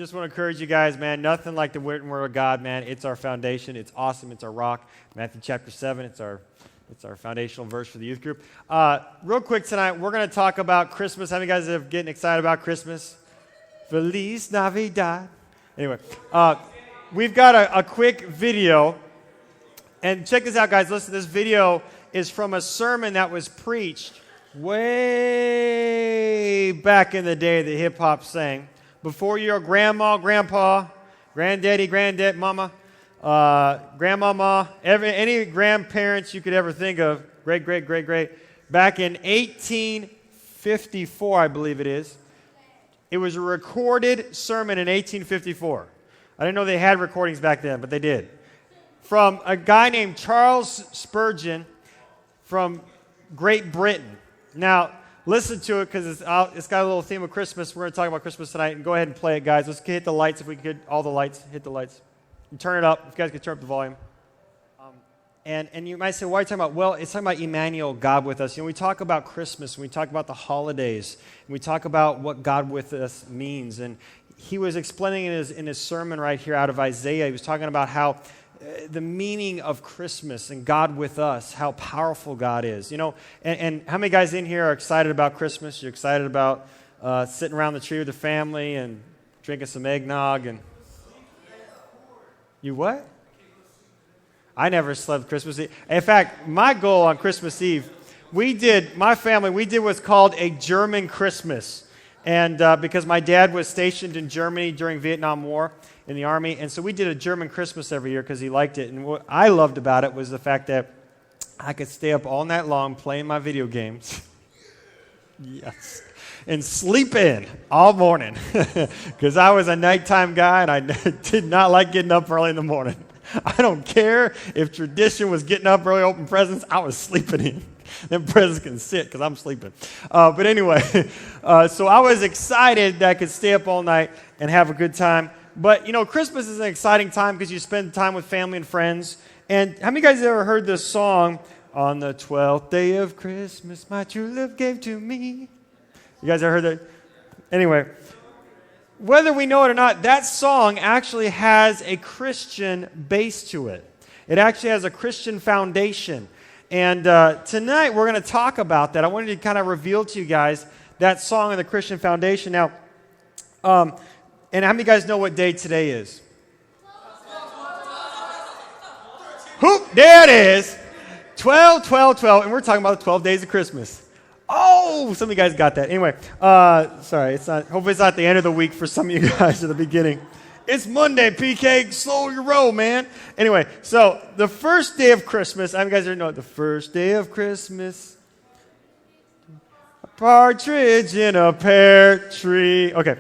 just want to encourage you guys, man. Nothing like the written word of God, man. It's our foundation. It's awesome. It's our rock. Matthew chapter 7, it's our foundational verse for the youth group. Real quick tonight, we're going to talk about Christmas. How many guys are getting excited about Christmas? Feliz Navidad. Anyway, we've got a quick video. And check this out, guys. Listen, this video is from a sermon that was preached way back in the day that hip-hop sang. Before your grandma, grandpa, granddaddy, granddad, mama, grandmama, any grandparents you could ever think of, great, back in 1854, I believe it is. It was a recorded sermon in 1854. I didn't know they had recordings back then, but they did. From a guy named Charles Spurgeon from Great Britain. Now, listen to it because it's got a little theme of Christmas. We're going to talk about Christmas tonight. And go ahead and play it, guys. Let's hit the lights if we could. All the lights. Hit the lights. And turn it up. If you guys could turn up the volume. And you might say, why are you talking about? Well, it's talking about Emmanuel, God with us. You know, we talk about Christmas. And we talk about the holidays. And we talk about what God with us means. And he was explaining in his sermon right here out of Isaiah. He was talking about how the meaning of Christmas and God with us, how powerful God is. You know, and how many guys in here are excited about Christmas? You're excited about sitting around the tree with the family and drinking some eggnog and... You what? I never slept Christmas Eve. In fact, my goal on Christmas Eve, my family did what's called a German Christmas. And because my dad was stationed in Germany during Vietnam War in the Army, and so we did a German Christmas every year because he liked it. And what I loved about it was the fact that I could stay up all night long playing my video games. Yes. And sleep in all morning because I was a nighttime guy and I did not like getting up early in the morning. I don't care if tradition was getting up early, open presents, I was sleeping in. Them presents can sit because I'm sleeping. But anyway, so I was excited that I could stay up all night and have a good time. But, you know, Christmas is an exciting time because you spend time with family and friends. And how many of you guys have ever heard this song, On the 12th day of Christmas, my true love gave to me? You guys ever heard that? Anyway, whether we know it or not, that song actually has a Christian base to it. It actually has a Christian foundation. And tonight we're going to talk about that. I wanted to kind of reveal to you guys that song and the Christian foundation. Now, and how many of you guys know what day today is? Hoop, there it is. 12, 12, 12. And we're talking about the 12 days of Christmas. Oh, some of you guys got that. Anyway, sorry, hopefully it's not the end of the week for some of you guys at the beginning. It's Monday, PK, slow your roll, man. Anyway, so the first day of Christmas, how many guys already know it? The first day of Christmas, a partridge in a pear tree. Okay.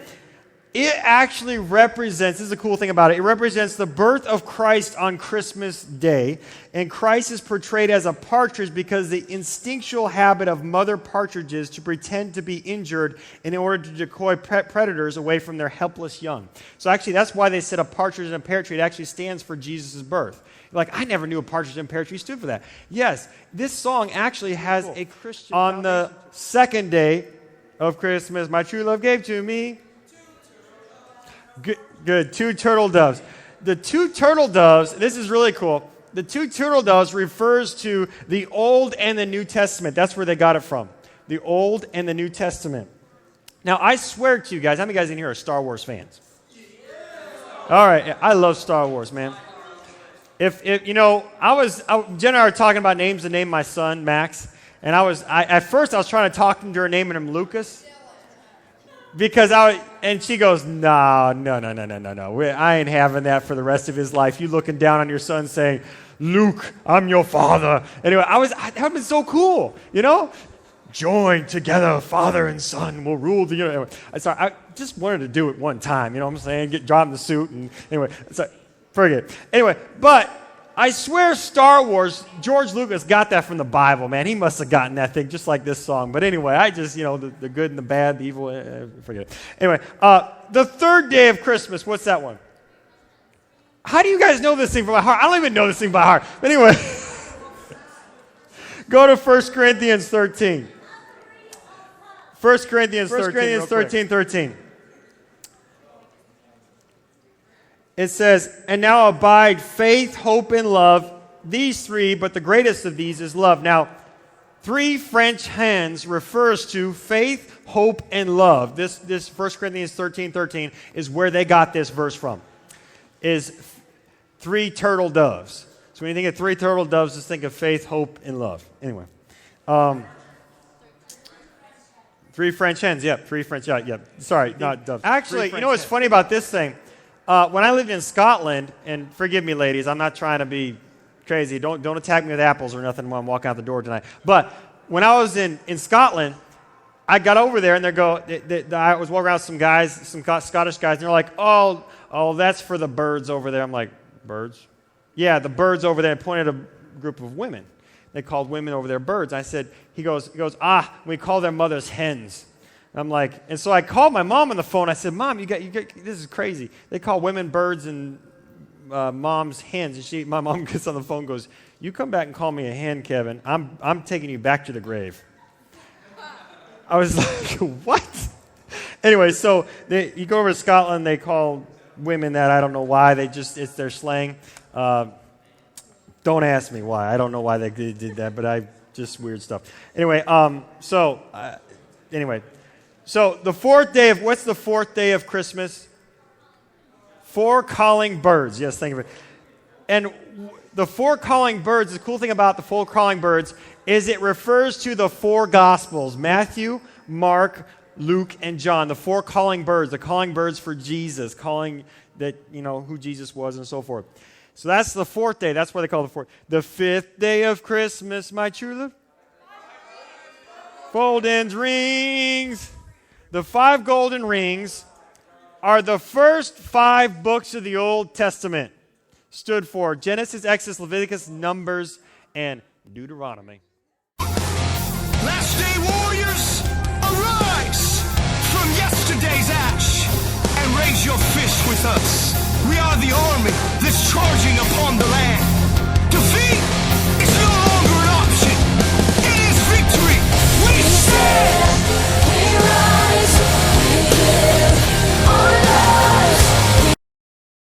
It actually represents, this is the cool thing about it, it represents the birth of Christ on Christmas Day. And Christ is portrayed as a partridge because the instinctual habit of mother partridges to pretend to be injured in order to decoy predators away from their helpless young. So actually, that's why they said a partridge in a pear tree. It actually stands for Jesus' birth. You're like, I never knew a partridge in a pear tree stood for that. Yes, this song actually has a Christian on the second day of Christmas, my true love gave to me. Good. Two turtle doves. The two turtle doves, this is really cool. The two turtle doves refers to the Old and the New Testament. That's where they got it from. The Old and the New Testament. Now, I swear to you guys, how many guys in here are Star Wars fans? All right. I love Star Wars, man. If you know, Jen and I were talking about names to name my son, Max. And at first I was trying to talk him to her naming him Lucas. Because and she goes, no. I ain't having that for the rest of his life. You looking down on your son saying, Luke, I'm your father. Anyway, that would have been so cool, you know? Joined together, father and son will rule the universe. Anyway, I just wanted to do it one time, you know what I'm saying? Drop in the suit and anyway, forget it. Anyway, but I swear Star Wars, George Lucas got that from the Bible, man. He must have gotten that thing just like this song. But anyway, I just, you know, the good and the bad, the evil, forget it. Anyway, the third day of Christmas, what's that one? How do you guys know this thing by heart? I don't even know this thing by heart. But anyway, go to 1 Corinthians 13. 1 Corinthians 13, 13. it says, and now abide faith, hope, and love. These three, but the greatest of these is love. Now, 3 French hens refers to faith, hope, and love. This 1 Corinthians 13:13 is where they got this verse from. Is 3 turtle doves. So when you think of 3 turtle doves, just think of faith, hope, and love. Anyway. 3 French hens. Yep, 3 French. Yeah. Sorry, not doves. Actually, you know what's funny about this thing? When I lived in Scotland, and forgive me, ladies, I'm not trying to be crazy. Don't attack me with apples or nothing while I'm walking out the door tonight. But when I was in Scotland, I got over there, and I was walking around with some guys, some Scottish guys, and they're like, oh, that's for the birds over there. I'm like, birds? Yeah, the birds over there. I pointed at a group of women. They called women over there birds. I said, he goes, we call their mothers hens. I'm like, and so I called my mom on the phone. I said, Mom, you got this is crazy. They call women birds and mom's hens. And my mom gets on the phone and goes, you come back and call me a hen, Kevin. I'm taking you back to the grave. I was like, what? Anyway, so you go over to Scotland, they call women that. I don't know why. It's their slang. Don't ask me why. I don't know why they did that, but just weird stuff. Anyway, so the fourth day what's the fourth day of Christmas? 4 calling birds. Yes, think of it. And the 4 calling birds, the cool thing about the 4 calling birds is it refers to the 4 Gospels, Matthew, Mark, Luke, and John. The 4 calling birds, the calling birds for Jesus, calling that, who Jesus was and so forth. So that's the 4th day. That's why they call it the 4th. The 5th day of Christmas, my true love. Golden rings. The 5 golden rings are the first 5 books of the Old Testament. Stood for Genesis, Exodus, Leviticus, Numbers, and Deuteronomy. Last day warriors, arise from yesterday's ash and raise your fist with us. We are the army that's charging upon the land.